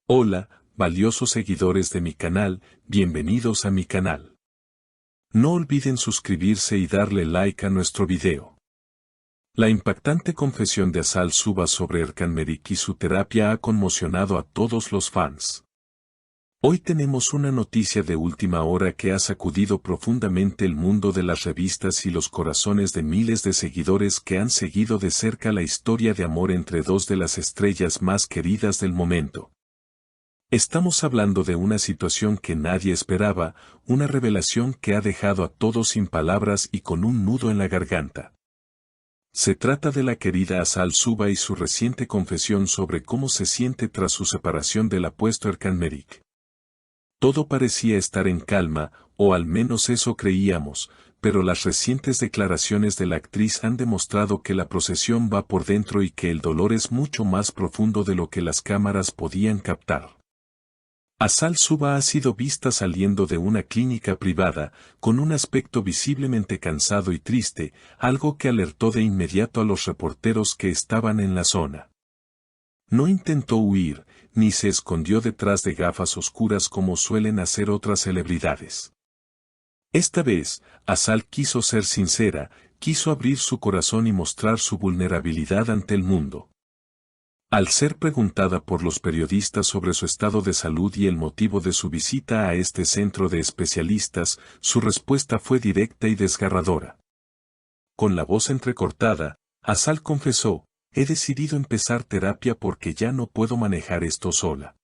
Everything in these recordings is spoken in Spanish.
Hola, valiosos seguidores de mi canal, bienvenidos a mi canal. No olviden suscribirse y darle like a nuestro video. La impactante confesión de Azal Suba sobre Erkan Merik y su terapia ha conmocionado a todos los fans. Hoy tenemos una noticia de última hora que ha sacudido profundamente el mundo de las revistas y los corazones de miles de seguidores que han seguido de cerca la historia de amor entre dos de las estrellas más queridas del momento. Estamos hablando de una situación que nadie esperaba, una revelación que ha dejado a todos sin palabras y con un nudo en la garganta. Se trata de la querida Azal Suba y su reciente confesión sobre cómo se siente tras su separación del apuesto Erkan Merik. Todo parecía estar en calma, o al menos eso creíamos, pero las recientes declaraciones de la actriz han demostrado que la procesión va por dentro y que el dolor es mucho más profundo de lo que las cámaras podían captar. Azal Suba ha sido vista saliendo de una clínica privada, con un aspecto visiblemente cansado y triste, algo que alertó de inmediato a los reporteros que estaban en la zona. No intentó huir, ni se escondió detrás de gafas oscuras como suelen hacer otras celebridades. Esta vez, Azal quiso ser sincera, quiso abrir su corazón y mostrar su vulnerabilidad ante el mundo. Al ser preguntada por los periodistas sobre su estado de salud y el motivo de su visita a este centro de especialistas, su respuesta fue directa y desgarradora. Con la voz entrecortada, Azal confesó: "He decidido empezar terapia porque ya no puedo manejar esto sola.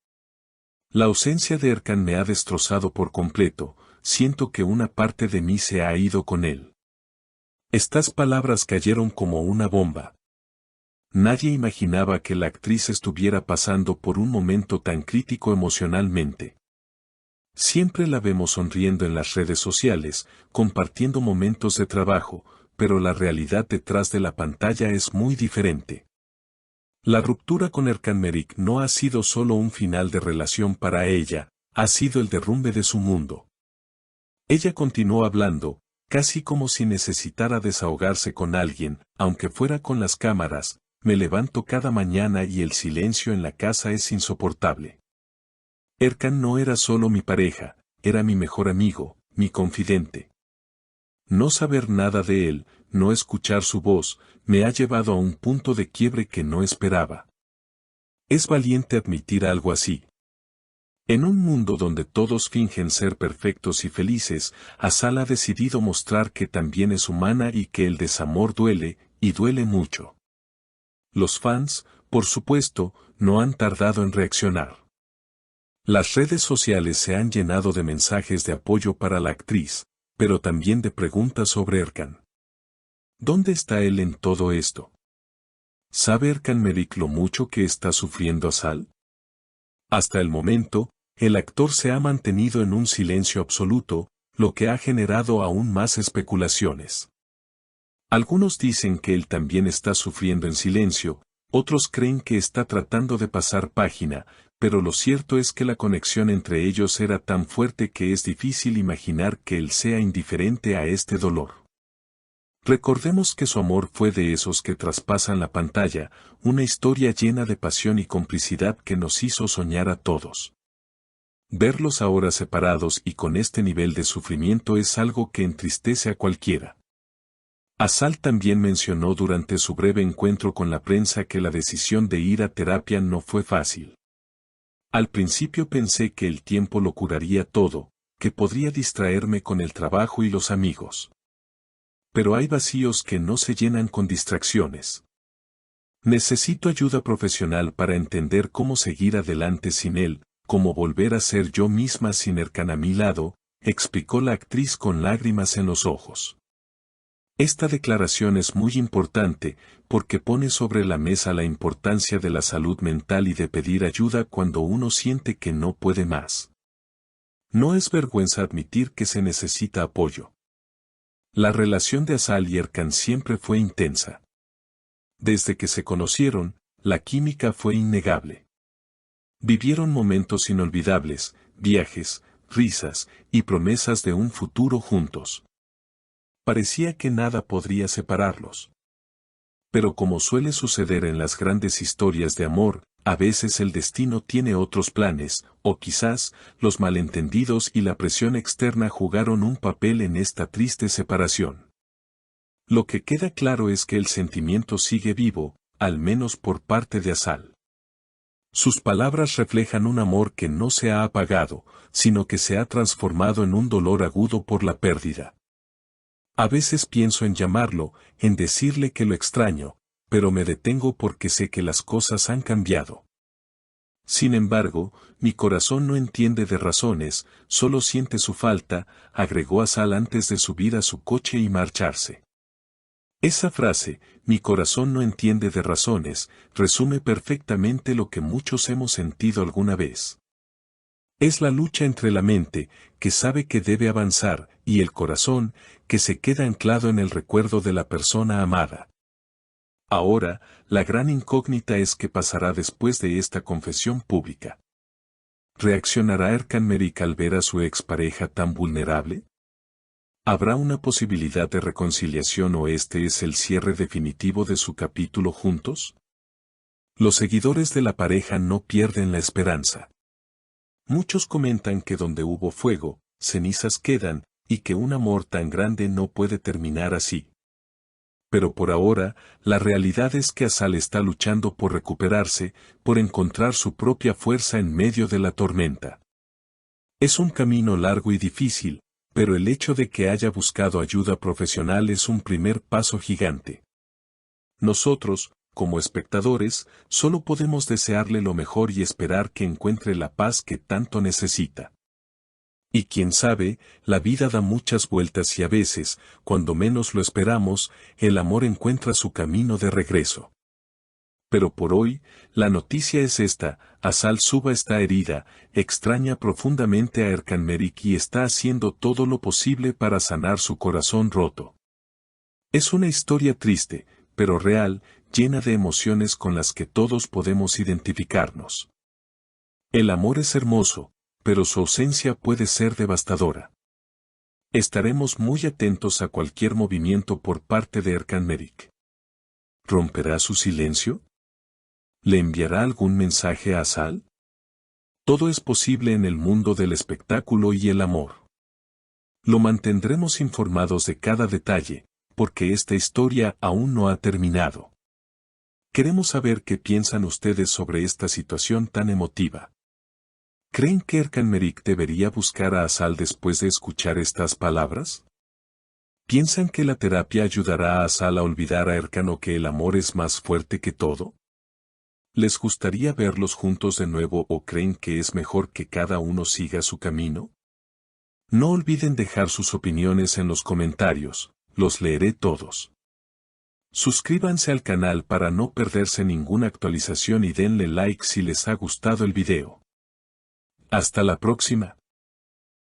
La ausencia de Erkan me ha destrozado por completo, siento que una parte de mí se ha ido con él". Estas palabras cayeron como una bomba. Nadie imaginaba que la actriz estuviera pasando por un momento tan crítico emocionalmente. Siempre la vemos sonriendo en las redes sociales, compartiendo momentos de trabajo, pero la realidad detrás de la pantalla es muy diferente. La ruptura con Erkan Merik no ha sido solo un final de relación para ella, ha sido el derrumbe de su mundo. Ella continuó hablando, casi como si necesitara desahogarse con alguien, aunque fuera con las cámaras. "Me levanto cada mañana y el silencio en la casa es insoportable. Erkan no era solo mi pareja, era mi mejor amigo, mi confidente. No saber nada de él, no escuchar su voz, me ha llevado a un punto de quiebre que no esperaba". Es valiente admitir algo así. En un mundo donde todos fingen ser perfectos y felices, Azal ha decidido mostrar que también es humana y que el desamor duele, y duele mucho. Los fans, por supuesto, no han tardado en reaccionar. Las redes sociales se han llenado de mensajes de apoyo para la actriz, pero también de preguntas sobre Erkan. ¿Dónde está él en todo esto? ¿Sabe Erkan Merik lo mucho que está sufriendo Azal? Hasta el momento, el actor se ha mantenido en un silencio absoluto, lo que ha generado aún más especulaciones. Algunos dicen que él también está sufriendo en silencio, otros creen que está tratando de pasar página, pero lo cierto es que la conexión entre ellos era tan fuerte que es difícil imaginar que él sea indiferente a este dolor. Recordemos que su amor fue de esos que traspasan la pantalla, una historia llena de pasión y complicidad que nos hizo soñar a todos. Verlos ahora separados y con este nivel de sufrimiento es algo que entristece a cualquiera. Azal también mencionó durante su breve encuentro con la prensa que la decisión de ir a terapia no fue fácil. "Al principio pensé que el tiempo lo curaría todo, que podría distraerme con el trabajo y los amigos. Pero hay vacíos que no se llenan con distracciones. Necesito ayuda profesional para entender cómo seguir adelante sin él, cómo volver a ser yo misma sin Erkan a mi lado", explicó la actriz con lágrimas en los ojos. Esta declaración es muy importante, porque pone sobre la mesa la importancia de la salud mental y de pedir ayuda cuando uno siente que no puede más. No es vergüenza admitir que se necesita apoyo. La relación de Azal y Erkan siempre fue intensa. Desde que se conocieron, la química fue innegable. Vivieron momentos inolvidables, viajes, risas y promesas de un futuro juntos. Parecía que nada podría separarlos. Pero como suele suceder en las grandes historias de amor, A veces el destino tiene otros planes, o quizás, los malentendidos y la presión externa jugaron un papel en esta triste separación. Lo que queda claro es que el sentimiento sigue vivo, al menos por parte de Azal. Sus palabras reflejan un amor que no se ha apagado, sino que se ha transformado en un dolor agudo por la pérdida. A veces pienso en llamarlo, en decirle que lo extraño, pero me detengo porque sé que las cosas han cambiado. Sin embargo, mi corazón no entiende de razones, solo siente su falta, agregó Azal antes de subir a su coche y marcharse. Esa frase, mi corazón no entiende de razones, resume perfectamente lo que muchos hemos sentido alguna vez. Es la lucha entre la mente, que sabe que debe avanzar, y el corazón, que se queda anclado en el recuerdo de la persona amada. Ahora, la gran incógnita es qué pasará después de esta confesión pública. ¿Reaccionará Erkan Merik al ver a su expareja tan vulnerable? ¿Habrá una posibilidad de reconciliación o este es el cierre definitivo de su capítulo juntos? Los seguidores de la pareja no pierden la esperanza. Muchos comentan que donde hubo fuego, cenizas quedan, y que un amor tan grande no puede terminar así. Pero por ahora, la realidad es que Azal está luchando por recuperarse, por encontrar su propia fuerza en medio de la tormenta. Es un camino largo y difícil, pero el hecho de que haya buscado ayuda profesional es un primer paso gigante. Nosotros, como espectadores, solo podemos desearle lo mejor y esperar que encuentre la paz que tanto necesita. Y quién sabe, la vida da muchas vueltas y a veces, cuando menos lo esperamos, el amor encuentra su camino de regreso. Pero por hoy, la noticia es esta: Azal Suba está herida, extraña profundamente a Erkan Merik y está haciendo todo lo posible para sanar su corazón roto. Es una historia triste, pero real, llena de emociones con las que todos podemos identificarnos. El amor es hermoso, pero su ausencia puede ser devastadora. Estaremos muy atentos a cualquier movimiento por parte de Erkan Merik. ¿Romperá su silencio? ¿Le enviará algún mensaje a Azal? Todo es posible en el mundo del espectáculo y el amor. Lo mantendremos informados de cada detalle, porque esta historia aún no ha terminado. Queremos saber qué piensan ustedes sobre esta situación tan emotiva. ¿Creen que Erkan Merik debería buscar a Azal después de escuchar estas palabras? ¿Piensan que la terapia ayudará a Azal a olvidar a Erkan o que el amor es más fuerte que todo? ¿Les gustaría verlos juntos de nuevo o creen que es mejor que cada uno siga su camino? No olviden dejar sus opiniones en los comentarios, los leeré todos. Suscríbanse al canal para no perderse ninguna actualización y denle like si les ha gustado el video. Hasta la próxima.